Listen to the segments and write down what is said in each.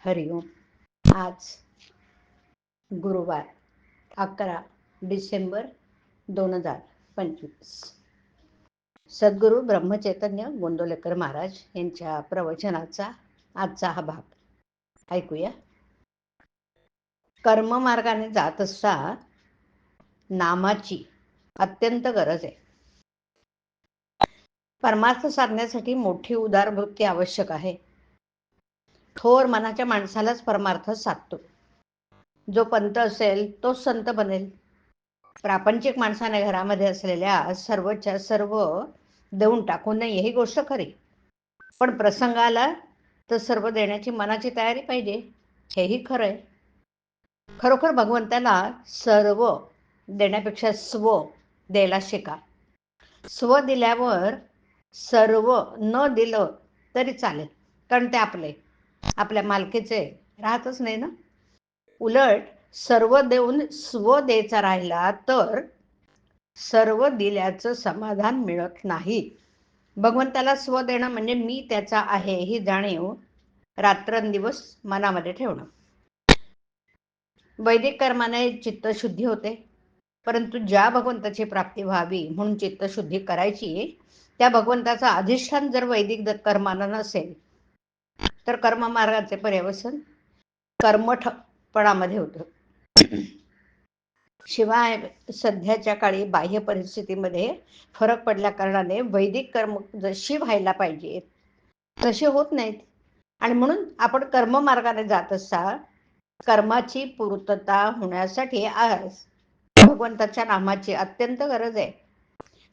हरिओम. आज गुरुवार 11 डिसेंबर 2025. सद्गुरू ब्रह्मचैतन्य गोंदवलेकर महाराज यांच्या प्रवचनाचा आजचा हा भाग ऐकूया. कर्ममार्गाने जात असता नामाची अत्यंत गरज आहे. परमार्थ साधण्यासाठी मोठी उदारवृत्ती आवश्यक आहे. थोर मनाच्या माणसालाच परमार्थ साधतो. जो पंत असेल तोच संत बनेल. प्रापंचिक माणसाने घरामध्ये असलेल्या सर्वच्या सर्व देऊन टाकू नये ही गोष्ट खरी, पण प्रसंग आला तर सर्व देण्याची मनाची तयारी पाहिजे हेही खरं आहे. खरोखर भगवंताला सर्व देण्यापेक्षा स्व द्यायला शिका. स्व दिल्यावर सर्व न दिलं तरी चालेल, कारण ते आपल्या मालकीचे राहतच नाही ना. उलट सर्व देऊन स्व द्यायचा राहिला तर सर्व दिल्याचं समाधान मिळत नाही. भगवंताला स्व देणं म्हणजे मी त्याचा आहे ही जाणीव रात्रंदिवस मनामध्ये ठेवणं. वैदिक कर्माने चित्तशुद्धी होते, परंतु ज्या भगवंताची प्राप्ती व्हावी म्हणून चित्तशुद्धी करायची त्या भगवंताचं अधिष्ठान जर वैदिक कर्मानं नसेल तर कर्ममार्गाचे पर्यवसन कर्मठपणामध्ये होतं. शिवाय सध्याच्या काळी बाह्य परिस्थितीमध्ये फरक पडल्या कारणाने वैदिक कर्म जशी व्हायला पाहिजेत तसे होत नाहीत, आणि म्हणून आपण कर्ममार्गाने जात असता कर्माची पूर्तता होण्यासाठी आज भगवंताच्या नामाची अत्यंत गरज आहे.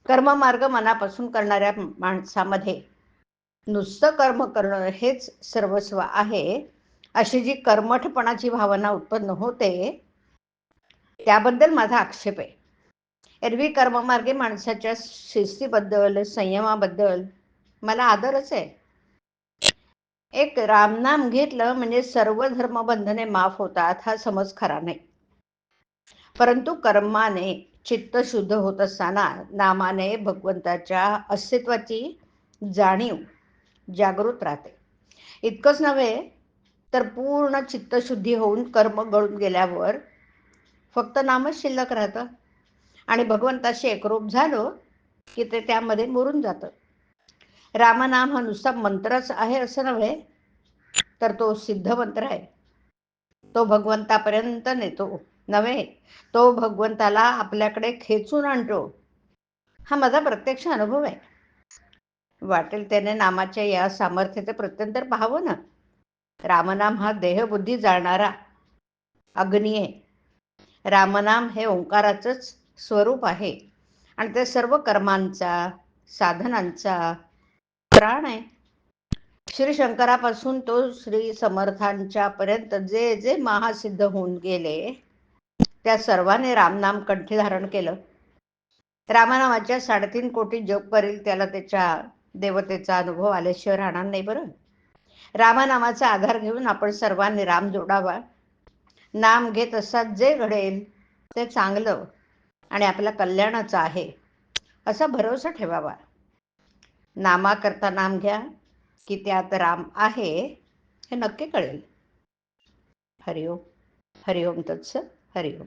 कर्ममार्ग मनापासून करणाऱ्या माणसामध्ये नुसतं कर्म करणं हेच सर्वस्व आहे अशी जी कर्मठपणाची भावना उत्पन्न होते त्याबद्दल माझा आक्षेप आहे. एरवी कर्ममार्गे माणसाच्या शिस्तीबद्दल संयमाबद्दल मला आदरच आहे. एक रामनाम घेतलं म्हणजे सर्व धर्मबंधने माफ होतात हा समज खरा नाही, परंतु कर्माने चित्त शुद्ध होत असताना नामाने भगवंताच्या अस्तित्वाची जाणीव जागृत राहते. इतकंच नव्हे तर पूर्ण चित्तशुद्धी होऊन कर्म गळून गेल्यावर फक्त नामच शिल्लक राहतं आणि भगवंताशी एकरूप झालो की ते त्यामध्ये मुरून जातं. रामनाम हा नुसता मंत्रच आहे असं नव्हे, तर तो सिद्ध मंत्र आहे. तो भगवंतापर्यंत नेतो नव्हे, तो भगवंताला आपल्याकडे खेचून आणतो. हा माझा प्रत्यक्ष अनुभव आहे. वाटेल त्याने नामाच्या या सामर्थ्याचे प्रत्यंतर पाहावं ना. रामनाम हा देहबुद्धी जाळणारा अग्नी आहे. रामनाम हे ओंकाराचंच स्वरूप आहे आणि ते सर्व कर्मांचा साधनांचा प्राण आहे. श्री शंकरापासून तो श्री समर्थांच्या पर्यंत जे जे महासिद्ध होऊन गेले त्या सर्वांनी रामनाम कंठी धारण केलं. रामनामाच्या 3.5 कोटी जप करील त्याला त्याच्या देवतेचा अनुभव आल्याशिवाय राहणार नाही. बरं, रामनामाचा आधार घेऊन आपण सर्वांनी राम जोडावा. नाम घेत असतात जे घडेल ते चांगलं आणि आपल्या कल्याणाचं आहे असा भरोसा ठेवावा. नामाकरता नाम घ्या की त्यात राम आहे हे नक्की कळेल. हरिओम. हरिओम तत्सत. हरिओम.